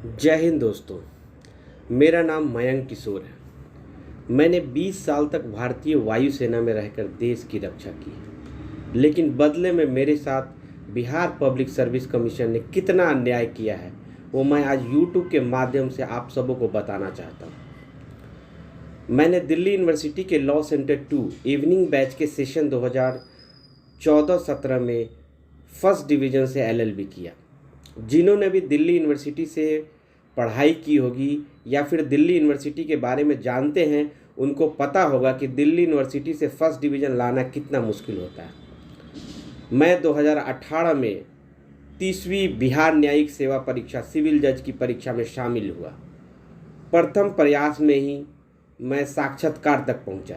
जय हिंद दोस्तों। मेरा नाम मयंक किशोर है। मैंने 20 साल तक भारतीय वायुसेना में रहकर देश की रक्षा की है, लेकिन बदले में मेरे साथ बिहार पब्लिक सर्विस कमीशन ने कितना अन्याय किया है वो मैं आज यूट्यूब के माध्यम से आप सबों को बताना चाहता हूँ। मैंने दिल्ली यूनिवर्सिटी के लॉ सेंटर 2 इवनिंग बैच के सेशन 2014-17 में फर्स्ट डिवीज़न से एलएलबी किया। जिन्होंने भी दिल्ली यूनिवर्सिटी से पढ़ाई की होगी या फिर दिल्ली यूनिवर्सिटी के बारे में जानते हैं, उनको पता होगा कि दिल्ली यूनिवर्सिटी से फर्स्ट डिवीज़न लाना कितना मुश्किल होता है। मैं 2018 में 30वीं बिहार न्यायिक सेवा परीक्षा सिविल जज की परीक्षा में शामिल हुआ। प्रथम प्रयास में ही मैं साक्षात्कार तक पहुंचा,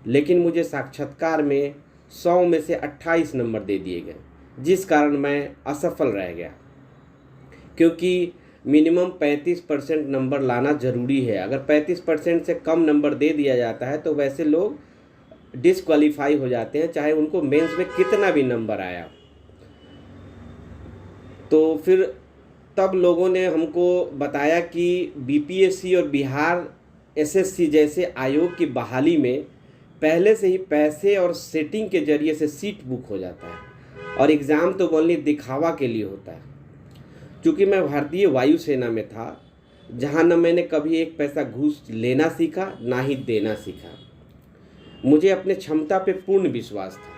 लेकिन मुझे साक्षात्कार में 100 में से 28 नंबर दे दिए गए, जिस कारण मैं असफल रह गया। क्योंकि मिनिमम 35% नंबर लाना ज़रूरी है। अगर 35% से कम नंबर दे दिया जाता है तो वैसे लोग डिसक्वालीफाई हो जाते हैं, चाहे उनको मेंस में कितना भी नंबर आया। तो फिर तब लोगों ने हमको बताया कि बीपीएससी और बिहार एसएससी जैसे आयोग की बहाली में पहले से ही पैसे और सेटिंग के जरिए से सीट बुक हो जाता है और एग्ज़ाम तो ओनली दिखावा के लिए होता है। चूँकि मैं भारतीय वायुसेना में था, जहाँ न मैंने कभी एक पैसा घूस लेना सीखा ना ही देना सीखा। मुझे अपने क्षमता पे पूर्ण विश्वास था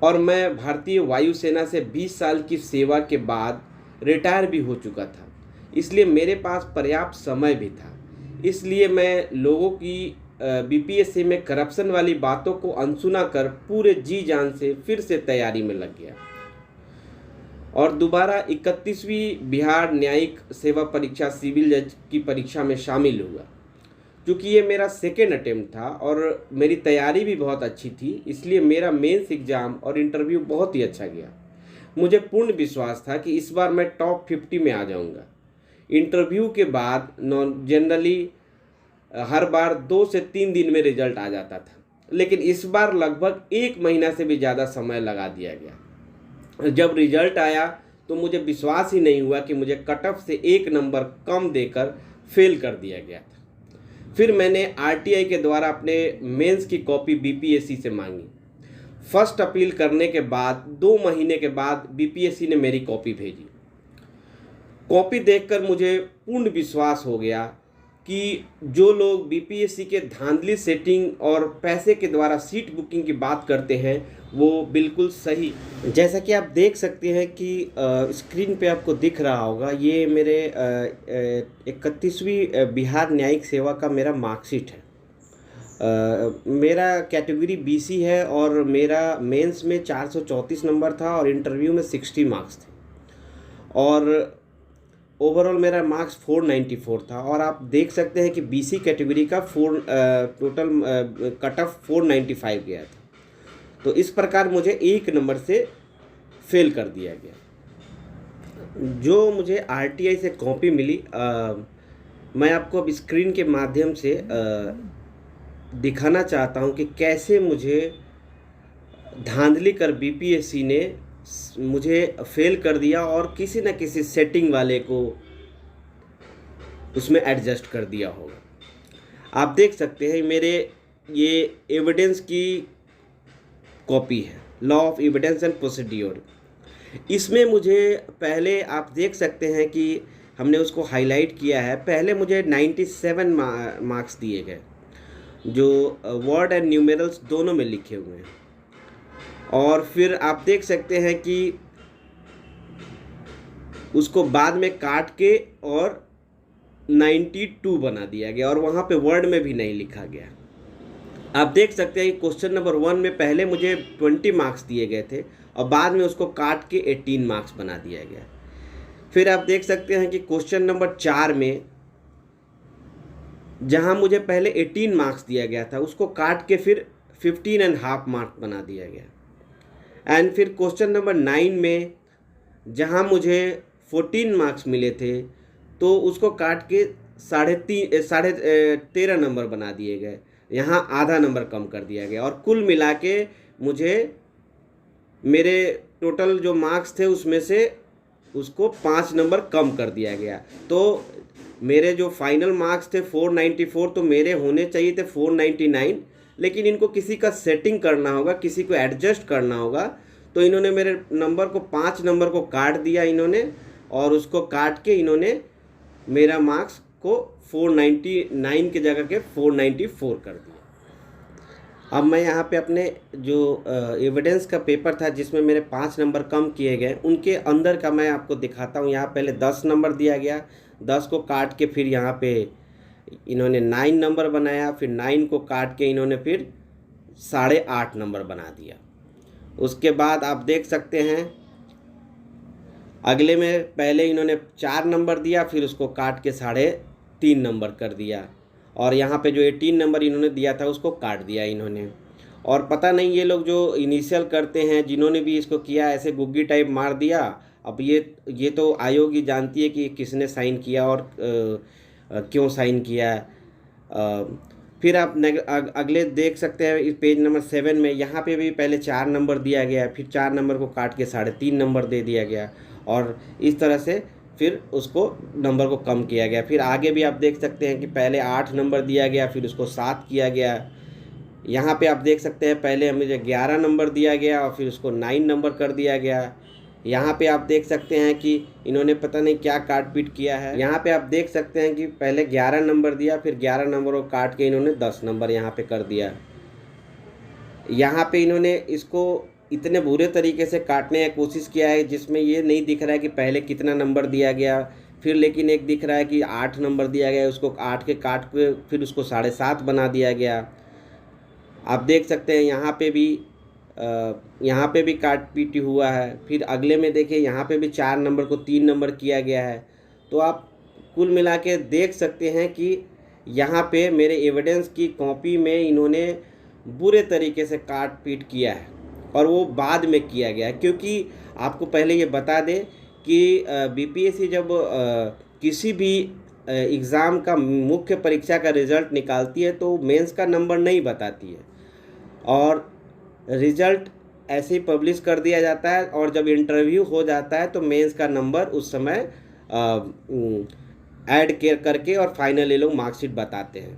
और मैं भारतीय वायुसेना से 20 साल की सेवा के बाद रिटायर भी हो चुका था, इसलिए मेरे पास पर्याप्त समय भी था। इसलिए मैं लोगों की बीपीएससी में करप्शन वाली बातों को अनसुना कर पूरे जी जान से फिर से तैयारी में लग गया और दोबारा 31वीं बिहार न्यायिक सेवा परीक्षा सिविल जज की परीक्षा में शामिल हुआ। क्योंकि ये मेरा सेकेंड अटेम्प्ट था और मेरी तैयारी भी बहुत अच्छी थी, इसलिए मेरा मेंस एग्ज़ाम और इंटरव्यू बहुत ही अच्छा गया। मुझे पूर्ण विश्वास था कि इस बार मैं टॉप 50 में आ जाऊंगा। इंटरव्यू के बाद जनरली हर बार 2 से 3 दिन में रिजल्ट आ जाता था, लेकिन इस बार लगभग 1 महीना से भी ज़्यादा समय लगा दिया गया। जब रिजल्ट आया तो मुझे विश्वास ही नहीं हुआ कि मुझे कट ऑफ से 1 नंबर कम देकर फेल कर दिया गया था। फिर मैंने आरटीआई के द्वारा अपने मेंस की कॉपी बीपीएससी से मांगी। फर्स्ट अपील करने के बाद 2 महीने के बाद बीपीएससी ने मेरी कॉपी भेजी। कॉपी देखकर मुझे पूर्ण विश्वास हो गया कि जो लोग बीपीएससी के धांधली सेटिंग और पैसे के द्वारा सीट बुकिंग की बात करते हैं वो बिल्कुल सही। जैसा कि आप देख सकते हैं कि स्क्रीन पे आपको दिख रहा होगा, ये मेरे 31वीं बिहार न्यायिक सेवा का मेरा मार्कशीट है। मेरा कैटेगरी बीसी है और मेरा मेंस में 434 नंबर था और इंटरव्यू में 60 मार्क्स थे और ओवरऑल मेरा मार्क्स 494 था। और आप देख सकते हैं कि बीसी कैटेगरी का टोटल कट ऑफ 495 गया था। तो इस प्रकार मुझे 1 नंबर से फेल कर दिया गया। जो मुझे आरटीआई से कॉपी मिली, मैं आपको अब स्क्रीन के माध्यम से दिखाना चाहता हूं कि कैसे मुझे धांधली कर बीपीएससी ने मुझे फेल कर दिया और किसी न किसी सेटिंग वाले को उसमें एडजस्ट कर दिया होगा। आप देख सकते हैं मेरे ये एविडेंस की कॉपी है, law of evidence and procedure. इसमें मुझे पहले आप देख सकते हैं कि हमने उसको हाईलाइट किया है। पहले मुझे 97 मार्क्स दिए गए, जो वर्ड एंड न्यूमेरल्स दोनों में लिखे हुए हैं। और फिर आप देख सकते हैं कि उसको बाद में काट के और 92 बना दिया गया और वहाँ पे वर्ड में भी नहीं लिखा गया। आप देख सकते हैं कि क्वेश्चन नंबर 1 में पहले मुझे 20 मार्क्स दिए गए थे और बाद में उसको काट के 18 मार्क्स बना दिया गया। फिर आप देख सकते हैं कि क्वेश्चन नंबर 4 में जहाँ मुझे पहले 18 मार्क्स दिया गया था उसको काट के फिर 15.5 मार्क्स बना दिया गया। एंड फिर क्वेश्चन नंबर 9 में जहाँ मुझे 14 मार्क्स मिले थे तो उसको काट के 13.5 नंबर बना दिए गए, यहाँ आधा नंबर कम कर दिया गया। और कुल मिला के मुझे मेरे टोटल जो मार्क्स थे उसमें से उसको 5 नंबर कम कर दिया गया। तो मेरे जो फाइनल मार्क्स थे 494, तो मेरे होने चाहिए थे 499, लेकिन इनको किसी का सेटिंग करना होगा, किसी को एडजस्ट करना होगा, तो इन्होंने मेरे नंबर को 5 नंबर को काट दिया इन्होंने, और उसको काट के इन्होंने मेरा मार्क्स को 499 की जगह के 494 कर दिया। अब मैं यहाँ पे अपने जो एविडेंस का पेपर था जिसमें मेरे 5 नंबर कम किए गए, उनके अंदर का मैं आपको दिखाता हूँ। यहाँ पहले 10 नंबर दिया गया, 10 को काट के फिर यहाँ पे इन्होंने 9 नंबर बनाया, फिर 9 को काट के इन्होंने फिर 8.5 नंबर बना दिया। उसके बाद आप देख सकते हैं अगले में पहले इन्होंने 4 नंबर दिया, फिर उसको काट के 3.5 नंबर कर दिया, और यहाँ पे जो 18 नंबर इन्होंने दिया था उसको काट दिया इन्होंने। और पता नहीं ये लोग जो इनिशियल करते हैं, जिन्होंने भी इसको किया, ऐसे गुग्गी टाइप मार दिया। अब ये तो आयोग ही जानती है कि किसने साइन किया और क्यों साइन किया। फिर आप अगले देख सकते हैं इस पेज नंबर 7 में, यहाँ पे भी पहले 4 नंबर दिया गया, फिर 4 नंबर को काट के 3.5 नंबर दे दिया गया, और इस तरह से फिर उसको नंबर को कम किया गया। फिर आगे भी आप देख सकते हैं कि पहले 8 नंबर दिया गया, फिर उसको 7 किया गया। यहाँ पे आप देख सकते हैं पहले हमें 11 नंबर दिया गया और फिर उसको 9 नंबर कर दिया गया। यहाँ पे आप देख सकते हैं कि इन्होंने पता नहीं क्या काट पीट किया है। यहाँ पे आप देख सकते हैं कि पहले 11 नंबर दिया, फिर 11 नंबर को काट के इन्होंने 10 नंबर यहाँ पे कर दिया। यहाँ पे इन्होंने इसको इतने बुरे तरीके से काटने की कोशिश किया है जिसमें ये नहीं दिख रहा है कि पहले कितना नंबर दिया गया, फिर लेकिन एक दिख रहा है कि 8 नंबर दिया गया, उसको 8 के काट के फिर उसको 7.5 बना दिया गया। आप देख सकते हैं यहाँ पे भी काट पीट हुआ है। फिर अगले में देखिए यहाँ पे भी 4 नंबर को 3 नंबर किया गया है। तो आप कुल मिला के देख सकते हैं कि यहाँ पे मेरे एविडेंस की कॉपी में इन्होंने बुरे तरीके से काट पीट किया है, और वो बाद में किया गया है। क्योंकि आपको पहले ये बता दें कि बीपीएससी जब किसी भी एग्ज़ाम का मुख्य परीक्षा का रिज़ल्ट निकालती है तो मेंस का नंबर नहीं बताती है, और रिज़ल्ट ऐसे ही पब्लिश कर दिया जाता है, और जब इंटरव्यू हो जाता है तो मेंस का नंबर उस समय ऐड करके और फाइनल ये लोग मार्कशीट बताते हैं।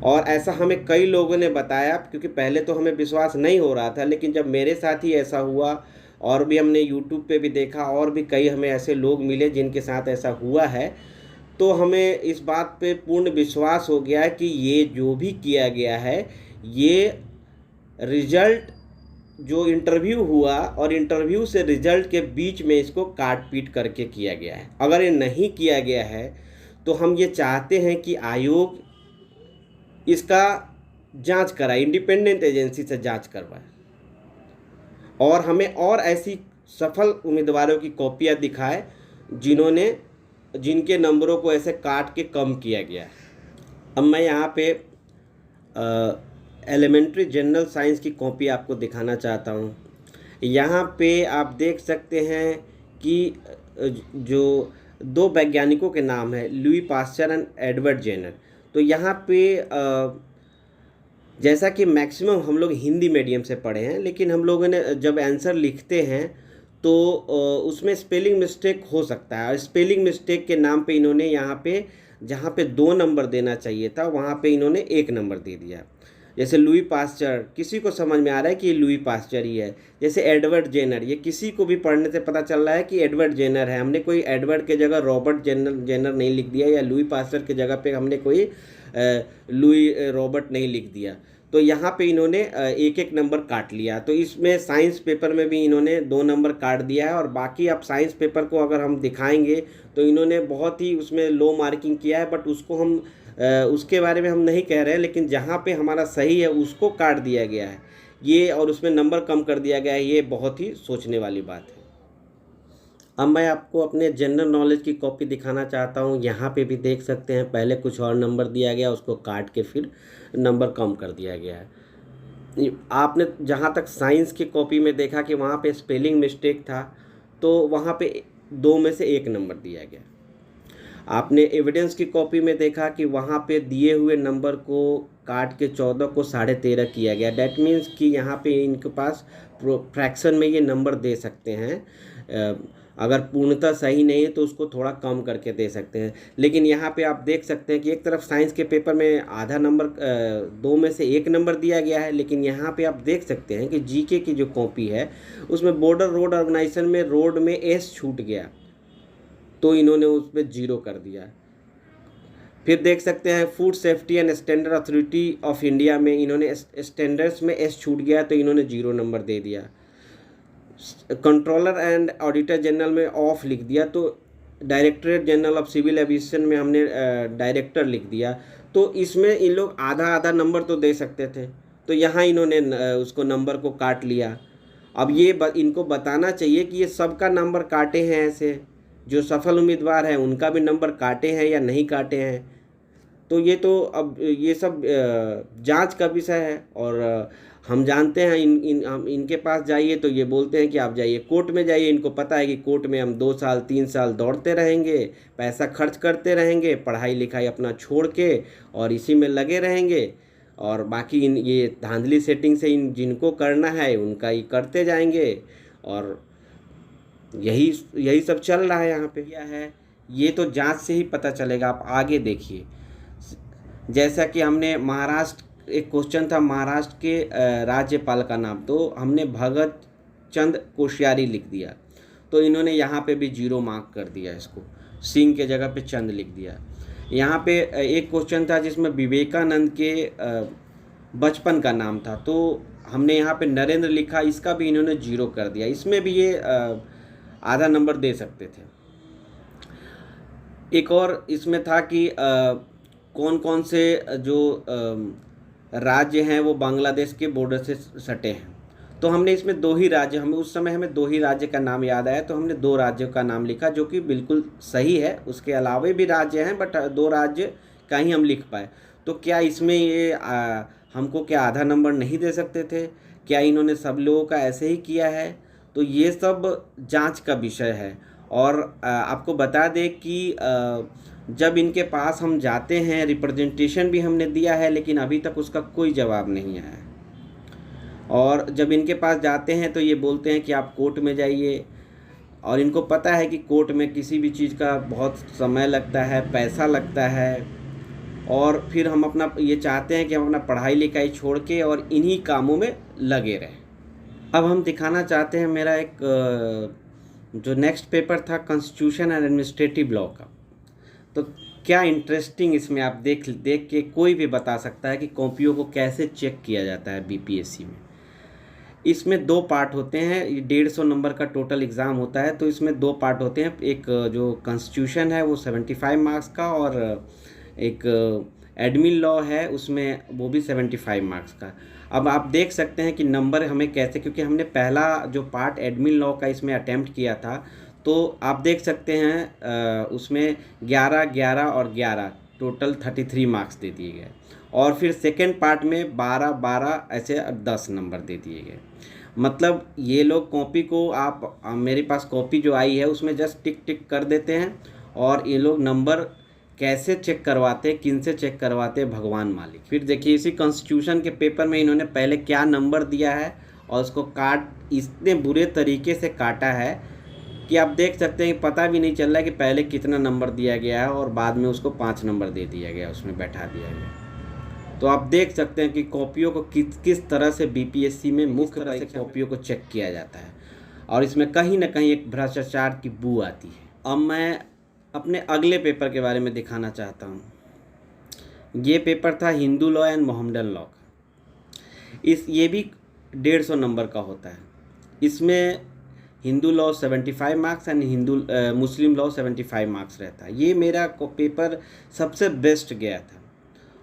और ऐसा हमें कई लोगों ने बताया, क्योंकि पहले तो हमें विश्वास नहीं हो रहा था, लेकिन जब मेरे साथ ही ऐसा हुआ, और भी हमने यूट्यूब पे भी देखा, और भी कई हमें ऐसे लोग मिले जिनके साथ ऐसा हुआ है, तो हमें इस बात पे पूर्ण विश्वास हो गया है कि ये जो भी किया गया है, ये रिज़ल्ट जो इंटरव्यू हुआ और इंटरव्यू से रिज़ल्ट के बीच में इसको काट पीट करके किया गया है। अगर ये नहीं किया गया है तो हम ये चाहते हैं कि आयोग इसका जांच कराए, इंडिपेंडेंट एजेंसी से जांच करवाए, और हमें और ऐसी सफल उम्मीदवारों की कॉपियां दिखाए जिनके नंबरों को ऐसे काट के कम किया गया है। अब मैं यहाँ पे एलिमेंट्री जनरल साइंस की कॉपी आपको दिखाना चाहता हूँ। यहाँ पे आप देख सकते हैं कि जो 2 वैज्ञानिकों के नाम है, Louis Pasteur and Edward Jenner. तो यहाँ पे जैसा कि मैक्सिमम हम लोग हिंदी मीडियम से पढ़े हैं, लेकिन हम लोगों ने जब आंसर लिखते हैं तो उसमें स्पेलिंग मिस्टेक हो सकता है, और स्पेलिंग मिस्टेक के नाम पे इन्होंने यहाँ पे जहाँ पे 2 नंबर देना चाहिए था वहाँ पे इन्होंने 1 नंबर दे दिया। जैसे लुई पास्चर, किसी को समझ में आ रहा है कि ये लुई पास्चर ही है। जैसे एडवर्ड जेनर, ये किसी को भी पढ़ने से पता चल रहा है कि एडवर्ड जेनर है। हमने कोई एडवर्ड के जगह रॉबर्ट जेनर नहीं लिख दिया, या लुई पास्चर के जगह पे हमने कोई लुई रॉबर्ट नहीं लिख दिया। तो यहाँ पे इन्होंने 1-1 नंबर काट लिया। तो इसमें साइंस पेपर में भी इन्होंने 2 नंबर काट दिया है, और बाकी आप साइंस पेपर को अगर हम दिखाएंगे तो इन्होंने बहुत ही उसमें लो मार्किंग किया है, बट उसको हम उसके बारे में हम नहीं कह रहे हैं, लेकिन जहाँ पे हमारा सही है उसको काट दिया गया है ये, और उसमें नंबर कम कर दिया गया है, ये बहुत ही सोचने वाली बात है। अब मैं आपको अपने जनरल नॉलेज की कॉपी दिखाना चाहता हूँ। यहाँ पे भी देख सकते हैं पहले कुछ और नंबर दिया गया, उसको काट के फिर नंबर कम कर दिया गया है। आपने जहाँ तक साइंस की कॉपी में देखा कि वहाँ पे स्पेलिंग मिस्टेक था, तो वहाँ पे 2 में से 1 नंबर दिया गया। आपने एविडेंस की कॉपी में देखा कि वहाँ पे दिए हुए नंबर को काट के 14 को 13.5 किया गया। डैट मीन्स कि यहाँ पे इनके पास फ्रैक्शन में ये नंबर दे सकते हैं, अगर पूर्णतः सही नहीं है तो उसको थोड़ा कम करके दे सकते हैं। लेकिन यहाँ पे आप देख सकते हैं कि एक तरफ साइंस के पेपर में आधा नंबर, 2 में से 1 नंबर दिया गया है, लेकिन यहाँ पे आप देख सकते हैं कि जीके की जो कॉपी है उसमें बॉर्डर रोड ऑर्गेनाइजेशन में रोड में एस छूट गया, तो इन्होंने उस पर 0 कर दिया। फिर देख सकते हैं food safety and standard authority of India में इन्होंने स्टैंडर्ड्स में एस छूट गया, तो इन्होंने 0 नंबर दे दिया। कंट्रोलर एंड ऑडिटर जनरल में ऑफ लिख दिया, तो directorate general of civil aviation में हमने डायरेक्टर लिख दिया। तो इसमें इन लोग आधा आधा नंबर तो दे सकते थे, तो यहाँ इन्होंने उसको नंबर को काट लिया। अब ये इनको बताना चाहिए कि ये सबका नंबर काटे हैं, ऐसे जो सफल उम्मीदवार हैं उनका भी नंबर काटे हैं या नहीं काटे हैं। तो ये तो अब ये सब जांच का विषय है, और हम जानते हैं हम इनके पास जाइए तो ये बोलते हैं कि आप जाइए कोर्ट में जाइए। इनको पता है कि कोर्ट में हम 2 साल 3 साल दौड़ते रहेंगे, पैसा खर्च करते रहेंगे, पढ़ाई लिखाई अपना छोड़ के और इसी में लगे रहेंगे, और बाकी ये धांधली सेटिंग से जिनको करना है उनका ही करते जाएंगे, और यही सब चल रहा है यहाँ पे। क्या है ये तो जांच से ही पता चलेगा, आप आगे देखिए। जैसा कि हमने महाराष्ट्र, एक क्वेश्चन था महाराष्ट्र के राज्यपाल का नाम, तो हमने भगत चंद कोश्यारी लिख दिया, तो इन्होंने यहाँ पे भी 0 मार्क कर दिया, इसको सिंह के जगह पे चंद लिख दिया। यहाँ पे एक क्वेश्चन था जिसमें विवेकानंद के बचपन का नाम था, तो हमने यहाँ पे नरेंद्र लिखा, इसका भी इन्होंने 0 कर दिया। इसमें भी ये आधा नंबर दे सकते थे। एक और इसमें था कि कौन कौन से जो राज्य हैं वो बांग्लादेश के बॉर्डर से सटे हैं, तो हमने इसमें 2 ही राज्य, उस समय हमें 2 ही राज्य का नाम याद आया, तो हमने 2 राज्यों का नाम लिखा, जो कि बिल्कुल सही है। उसके अलावा भी राज्य हैं, बट 2 राज्य का ही हम लिख पाए। तो क्या इसमें ये हमको क्या आधा नंबर नहीं दे सकते थे? क्या इन्होंने सब लोगों का ऐसे ही किया है? तो ये सब जांच का विषय है। और आपको बता दें कि जब इनके पास हम जाते हैं, रिप्रेजेंटेशन भी हमने दिया है, लेकिन अभी तक उसका कोई जवाब नहीं आया है। और जब इनके पास जाते हैं तो ये बोलते हैं कि आप कोर्ट में जाइए, और इनको पता है कि कोर्ट में किसी भी चीज़ का बहुत समय लगता है, पैसा लगता है, और फिर हम अपना ये चाहते हैं कि हम अपना पढ़ाई लिखाई छोड़ के और इन्हीं कामों में लगे रहें। अब हम दिखाना चाहते हैं मेरा एक जो नेक्स्ट पेपर था कॉन्स्टिट्यूशन एंड एडमिनिस्ट्रेटिव लॉ का। तो क्या इंटरेस्टिंग इसमें आप देख के कोई भी बता सकता है कि कॉपियों को कैसे चेक किया जाता है बीपीएससी में। इसमें 2 पार्ट होते हैं, 150 नंबर का टोटल एग्ज़ाम होता है, तो इसमें 2 पार्ट होते हैं। एक जो कॉन्स्टिट्यूशन है वो 75 मार्क्स का, और एक एडमिन लॉ है उसमें वो भी 75 मार्क्स का। अब आप देख सकते हैं कि नंबर हमें कैसे, क्योंकि हमने पहला जो पार्ट एडमिन लॉ का इसमें अटैम्प्ट किया था, तो आप देख सकते हैं उसमें 11, 11 और 11 टोटल 33 मार्क्स दे दिए गए, और फिर सेकेंड पार्ट में 12, 12 ऐसे 10 नंबर दे दिए गए। मतलब ये लोग कॉपी को, आप मेरे पास कॉपी जो आई है उसमें जस्ट टिक टिक कर देते हैं, और ये लोग नंबर कैसे चेक करवाते, किन से चेक करवाते, भगवान मालिक। फिर देखिए इसी कॉन्स्टिट्यूशन के पेपर में इन्होंने पहले क्या नंबर दिया है, और उसको इतने बुरे तरीके से काटा है कि आप देख सकते हैं, पता भी नहीं चल रहा है कि पहले कितना नंबर दिया गया है, और बाद में उसको 5 नंबर दे दिया गया, उसमें बैठा दिया गया। तो आप देख सकते हैं कि कॉपियों को किस तरह से बीपीएससी में मुख्य तरह से कॉपियों को चेक किया जाता है, और इसमें कहीं ना कहीं एक भ्रष्टाचार की बू आती है। अब मैं अपने अगले पेपर के बारे में दिखाना चाहता हूँ। ये पेपर था Hindu law and Mohammedan law का। ये भी 150 नंबर का होता है। इसमें Hindu law 75 marks and Muslim law 75 marks रहता है। ये मेरा पेपर सबसे बेस्ट गया था,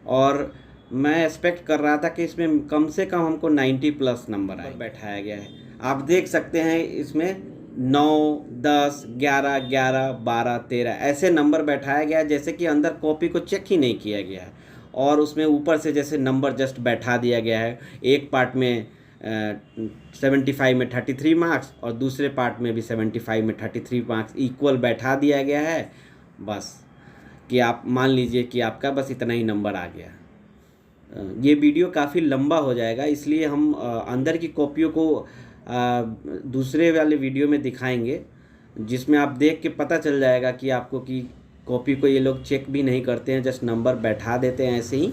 और मैं एक्सपेक्ट कर रहा था कि इसमें कम से कम हमको 90+ नंबर आए। बैठाया गया है, आप देख सकते हैं इसमें 9, 10, 11, 11, 12, 13 ऐसे नंबर बैठाया गया है, जैसे कि अंदर कॉपी को चेक ही नहीं किया गया है, और उसमें ऊपर से जैसे नंबर जस्ट बैठा दिया गया है। एक पार्ट में 75 में 33 मार्क्स, और दूसरे पार्ट में भी 75 में 33 मार्क्स इक्वल बैठा दिया गया है, बस कि आप मान लीजिए कि आपका बस इतना ही नंबर आ गया। ये वीडियो काफ़ी लंबा हो जाएगा, इसलिए हम अंदर की कॉपियों को दूसरे वाले वीडियो में दिखाएंगे। जिसमें आप देख के पता चल जाएगा कि आपको कि कॉपी को ये लोग चेक भी नहीं करते हैं, जस्ट नंबर बैठा देते हैं ऐसे ही।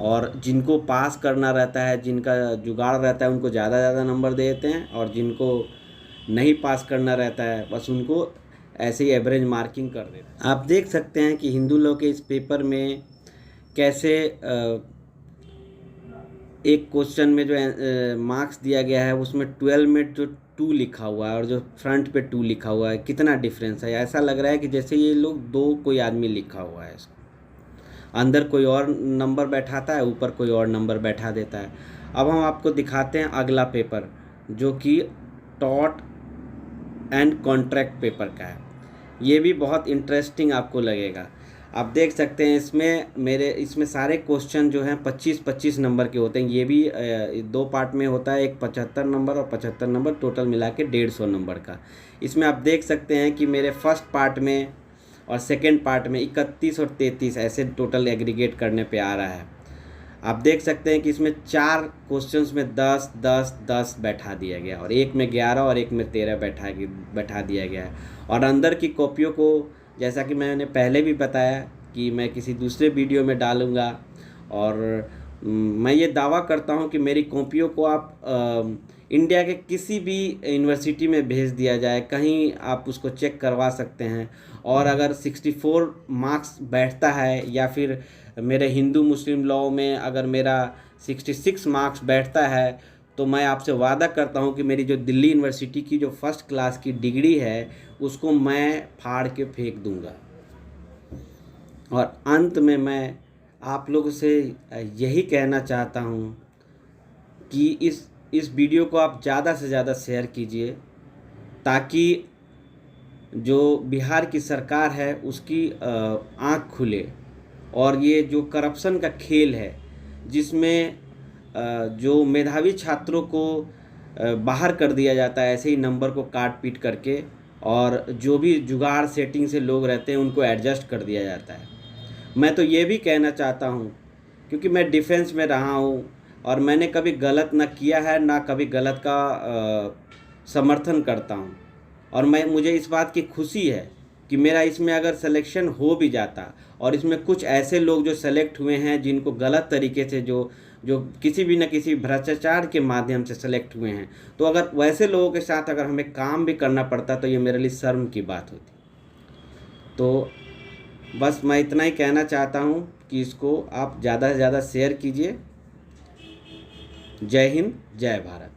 और जिनको पास करना रहता है, जिनका जुगाड़ रहता है, उनको ज़्यादा नंबर दे देते हैं, और जिनको नहीं पास करना रहता है बस उनको ऐसे ही एवरेज मार्किंग कर देते हैं। आप देख सकते हैं कि हिंदू लॉ के इस पेपर में कैसे एक क्वेश्चन में जो मार्क्स दिया गया है उसमें 12 में जो 2 लिखा हुआ है और जो फ्रंट पे 2 लिखा हुआ है, कितना डिफरेंस है। ऐसा लग रहा है कि जैसे ये लोग 2 कोई आदमी लिखा हुआ है, इसको अंदर कोई और नंबर बैठाता है, ऊपर कोई और नंबर बैठा देता है। अब हम आपको दिखाते हैं अगला पेपर, जो कि टॉट एंड कॉन्ट्रैक्ट पेपर का है। ये भी बहुत इंटरेस्टिंग आपको लगेगा। आप देख सकते हैं इसमें सारे क्वेश्चन जो हैं 25-25 नंबर के होते हैं। ये भी 2 पार्ट में होता है, एक 75 नंबर और 75 नंबर, टोटल मिला के 150 नंबर का। इसमें आप देख सकते हैं कि मेरे फर्स्ट पार्ट में और सेकेंड पार्ट में 31 और 33 ऐसे टोटल एग्रीगेट करने पे आ रहा है। आप देख सकते हैं कि इसमें 4 क्वेश्चंस में 10 10 10 बैठा दिया गया, और एक में 11 और एक में 13 बैठा दिया गया है। और अंदर की कॉपियों को, जैसा कि मैंने पहले भी बताया कि मैं किसी दूसरे वीडियो में डालूँगा, और मैं ये दावा करता हूँ कि मेरी कॉपियों को आप इंडिया के किसी भी यूनिवर्सिटी में भेज दिया जाए, कहीं आप उसको चेक करवा सकते हैं। और अगर 64 मार्क्स बैठता है, या फिर मेरे हिंदू मुस्लिम लॉ में अगर मेरा 66 मार्क्स बैठता है, तो मैं आपसे वादा करता हूं कि मेरी जो दिल्ली यूनिवर्सिटी की जो फर्स्ट क्लास की डिग्री है उसको मैं फाड़ के फेंक दूंगा। और अंत में मैं आप लोगों से यही कहना चाहता हूं कि इस वीडियो को आप ज़्यादा से ज़्यादा शेयर कीजिए, ताकि जो बिहार की सरकार है उसकी आँख खुले, और ये जो करप्शन का खेल है जिसमें जो मेधावी छात्रों को बाहर कर दिया जाता है ऐसे ही नंबर को काट पीट करके, और जो भी जुगाड़ सेटिंग से लोग रहते हैं उनको एडजस्ट कर दिया जाता है। मैं तो ये भी कहना चाहता हूँ, क्योंकि मैं डिफेंस में रहा हूँ और मैंने कभी गलत ना किया है, ना कभी गलत का समर्थन करता हूँ। और मुझे इस बात की खुशी है कि मेरा इसमें अगर सिलेक्शन हो भी जाता, और इसमें कुछ ऐसे लोग जो सेलेक्ट हुए हैं जिनको गलत तरीके से जो किसी भी न किसी भ्रष्टाचार के माध्यम से सेलेक्ट हुए हैं, तो अगर वैसे लोगों के साथ अगर हमें काम भी करना पड़ता तो ये मेरे लिए शर्म की बात होती। तो बस मैं इतना ही कहना चाहता हूँ कि इसको आप ज़्यादा से ज़्यादा शेयर कीजिए। जय हिंद, जय भारत।